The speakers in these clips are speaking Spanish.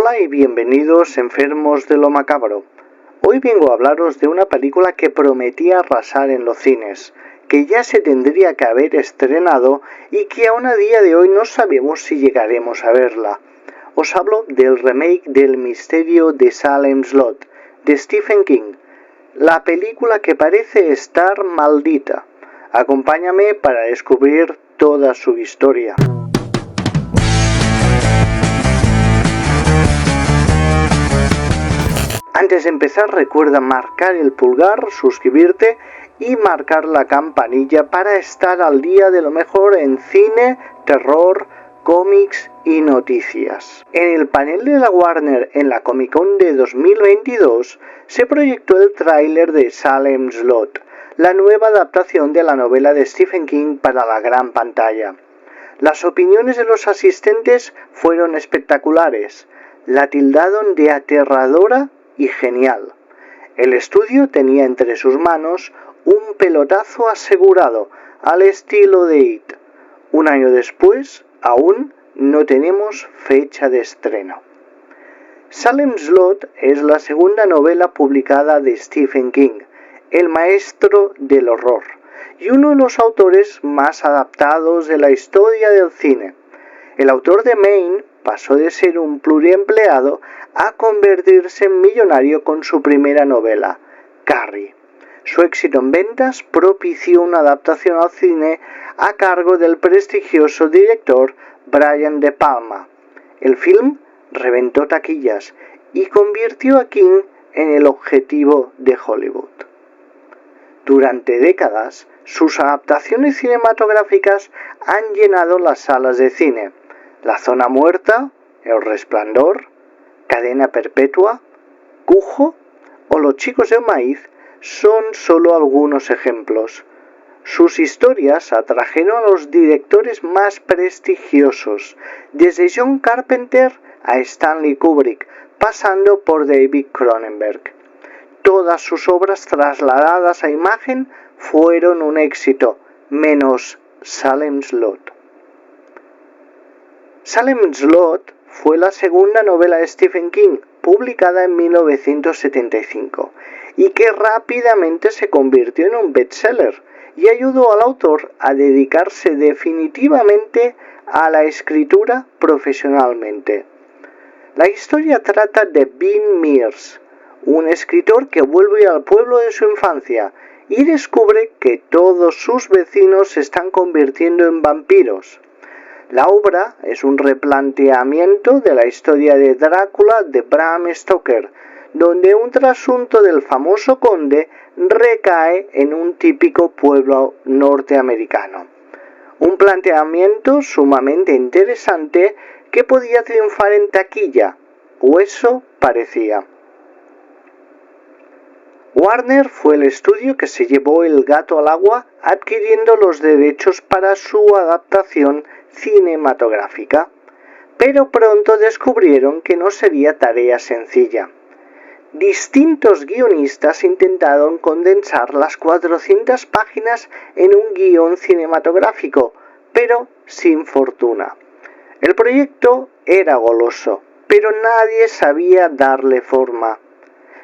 Hola y bienvenidos enfermos de lo macabro. Hoy vengo a hablaros de una película que prometía arrasar en los cines, que ya se tendría que haber estrenado y que aún a día de hoy no sabemos si llegaremos a verla. Os hablo del remake del Misterio de Salem Slot, de Stephen King, la película que parece estar maldita. Acompáñame para descubrir toda su historia. Antes de empezar, recuerda marcar el pulgar, suscribirte y marcar la campanilla para estar al día de lo mejor en cine, terror, cómics y noticias. En el panel de la Warner en la Comic Con de 2022 se proyectó el tráiler de Salem Slot, la nueva adaptación de la novela de Stephen King para la gran pantalla. Las opiniones de los asistentes fueron espectaculares. La tildaron de aterradora y genial. El estudio tenía entre sus manos un pelotazo asegurado al estilo de It. Un año después, aún no tenemos fecha de estreno. Salem Slot es la segunda novela publicada de Stephen King, el maestro del horror, y uno de los autores más adaptados de la historia del cine. El autor de Maine pasó de ser un pluriempleado a convertirse en millonario con su primera novela, Carrie. Su éxito en ventas propició una adaptación al cine a cargo del prestigioso director Brian De Palma. El film reventó taquillas y convirtió a King en el objetivo de Hollywood. Durante décadas, sus adaptaciones cinematográficas han llenado las salas de cine. La Zona Muerta, El Resplandor, Cadena Perpetua, Cujo o Los Chicos del Maíz son solo algunos ejemplos. Sus historias atrajeron a los directores más prestigiosos, desde John Carpenter a Stanley Kubrick, pasando por David Cronenberg. Todas sus obras trasladadas a imagen fueron un éxito, menos Salem Slot. Salem Slot fue la segunda novela de Stephen King, publicada en 1975, y que rápidamente se convirtió en un bestseller y ayudó al autor a dedicarse definitivamente a la escritura profesionalmente. La historia trata de Bean Mears, un escritor que vuelve al pueblo de su infancia y descubre que todos sus vecinos se están convirtiendo en vampiros. La obra es un replanteamiento de la historia de Drácula de Bram Stoker, donde un trasunto del famoso conde recae en un típico pueblo norteamericano. Un planteamiento sumamente interesante que podía triunfar en taquilla, o eso parecía. Warner fue el estudio que se llevó el gato al agua adquiriendo los derechos para su adaptación cinematográfica, pero pronto descubrieron que no sería tarea sencilla. Distintos guionistas intentaron condensar las 400 páginas en un guión cinematográfico, pero sin fortuna. El proyecto era goloso, pero nadie sabía darle forma.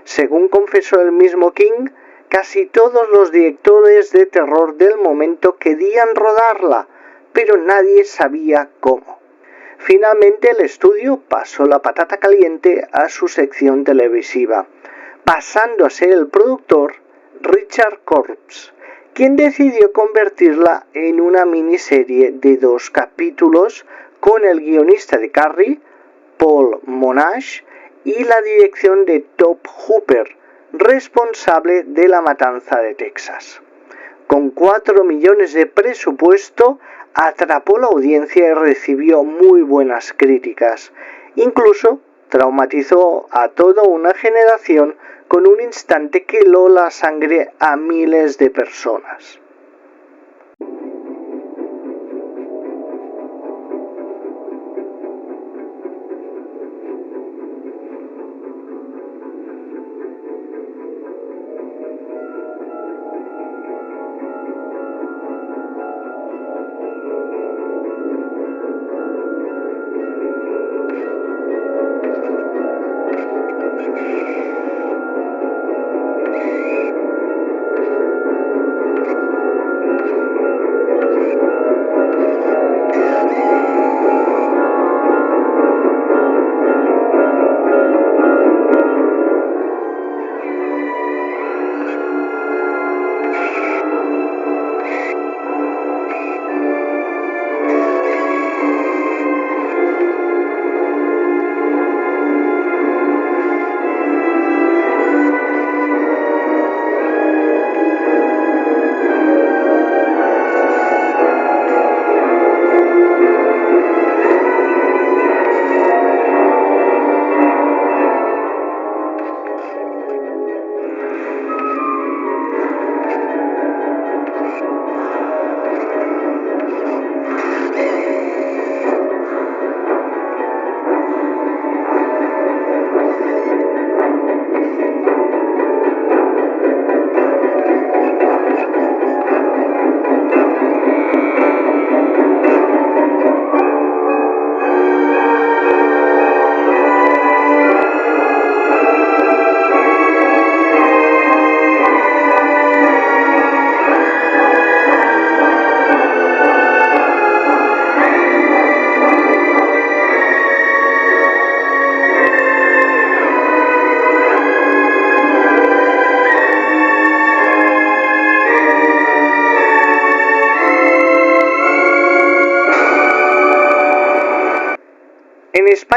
Según confesó el mismo King, casi todos los directores de terror del momento querían rodarla, pero nadie sabía cómo. Finalmente el estudio pasó la patata caliente a su sección televisiva, pasando a ser el productor Richard Corps, quien decidió convertirla en una miniserie de 2 capítulos con el guionista de Carrie, Paul Monash, y la dirección de Tobe Hooper, responsable de La Matanza de Texas. Con 4 millones de presupuesto, atrapó la audiencia y recibió muy buenas críticas. Incluso traumatizó a toda una generación con un instante que heló la sangre a miles de personas.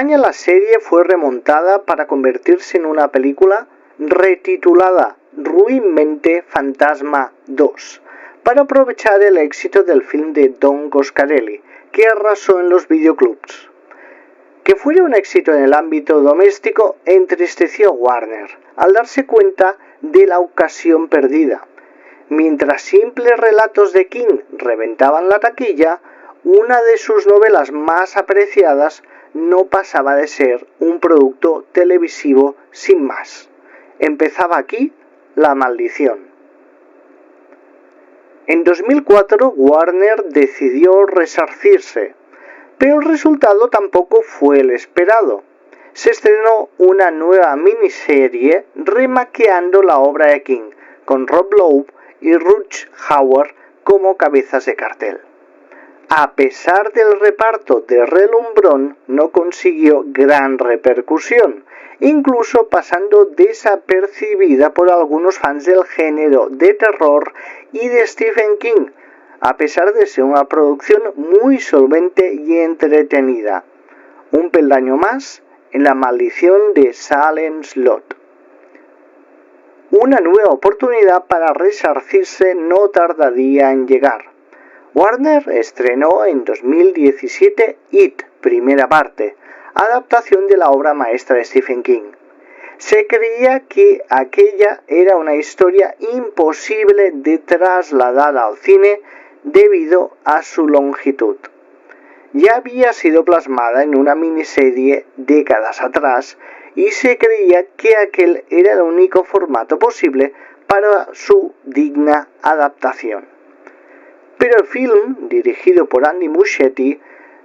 España la serie fue remontada para convertirse en una película retitulada ruinmente Fantasma 2, para aprovechar el éxito del film de Don Coscarelli, que arrasó en los videoclubs. Que fuera un éxito en el ámbito doméstico entristeció a Warner, al darse cuenta de la ocasión perdida. Mientras simples relatos de King reventaban la taquilla, una de sus novelas más apreciadas no pasaba de ser un producto televisivo sin más. Empezaba aquí la maldición. En 2004 Warner decidió resarcirse, pero el resultado tampoco fue el esperado. Se estrenó una nueva miniserie remaqueando la obra de King, con Rob Lowe y Rutger Hauer como cabezas de cartel. A pesar del reparto de relumbrón, no consiguió gran repercusión, incluso pasando desapercibida por algunos fans del género de terror y de Stephen King, a pesar de ser una producción muy solvente y entretenida. Un peldaño más en la maldición de Salem Slot. Una nueva oportunidad para resarcirse no tardaría en llegar. Warner estrenó en 2017 It, primera parte, adaptación de la obra maestra de Stephen King. Se creía que aquella era una historia imposible de trasladar al cine debido a su longitud. Ya había sido plasmada en una miniserie décadas atrás y se creía que aquel era el único formato posible para su digna adaptación. Pero el film, dirigido por Andy Muschietti,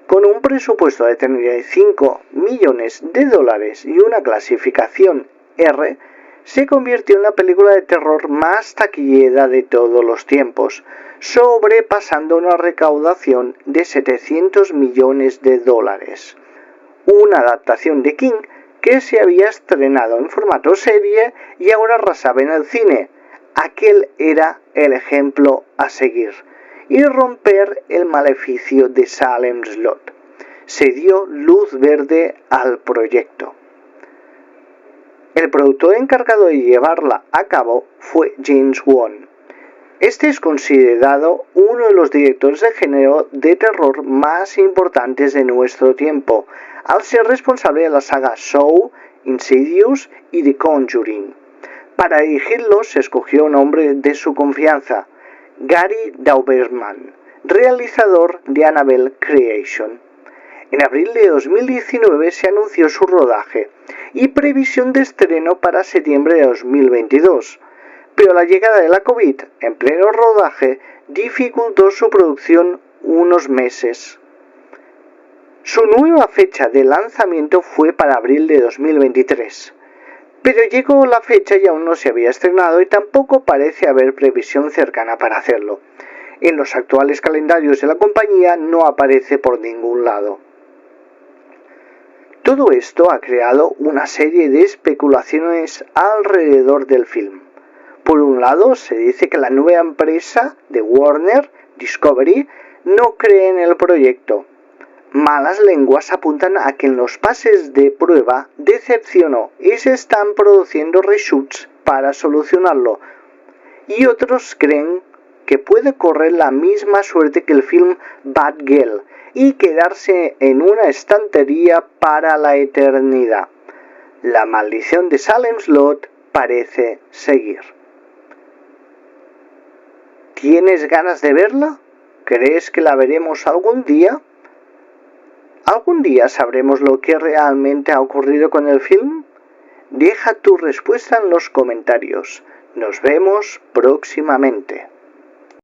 con un presupuesto de $35 millones y una clasificación R, se convirtió en la película de terror más taquillera de todos los tiempos, sobrepasando una recaudación de $700 millones. Una adaptación de King que se había estrenado en formato serie y ahora arrasaba en el cine. Aquel era el ejemplo a seguir. Y romper el maleficio de Salem Slot. Se dio luz verde al proyecto. El productor encargado de llevarla a cabo fue James Wan. Este es considerado uno de los directores de género de terror más importantes de nuestro tiempo, al ser responsable de la saga Saw, Insidious y The Conjuring. Para dirigirlo se escogió un hombre de su confianza, Gary Dauberman, realizador de Annabelle Creation. En abril de 2019 se anunció su rodaje y previsión de estreno para septiembre de 2022, pero la llegada de la COVID en pleno rodaje dificultó su producción unos meses. Su nueva fecha de lanzamiento fue para abril de 2023. Pero llegó la fecha y aún no se había estrenado y tampoco parece haber previsión cercana para hacerlo. En los actuales calendarios de la compañía no aparece por ningún lado. Todo esto ha creado una serie de especulaciones alrededor del film. Por un lado, se dice que la nueva empresa de Warner, Discovery, no cree en el proyecto. Malas lenguas apuntan a que en los pases de prueba decepcionó y se están produciendo reshoots para solucionarlo. Y otros creen que puede correr la misma suerte que el film Bad Girl y quedarse en una estantería para la eternidad. La maldición de Salem Slot parece seguir. ¿Tienes ganas de verla? ¿Crees que la veremos algún día? ¿Algún día sabremos lo que realmente ha ocurrido con el film? Deja tu respuesta en los comentarios. Nos vemos próximamente.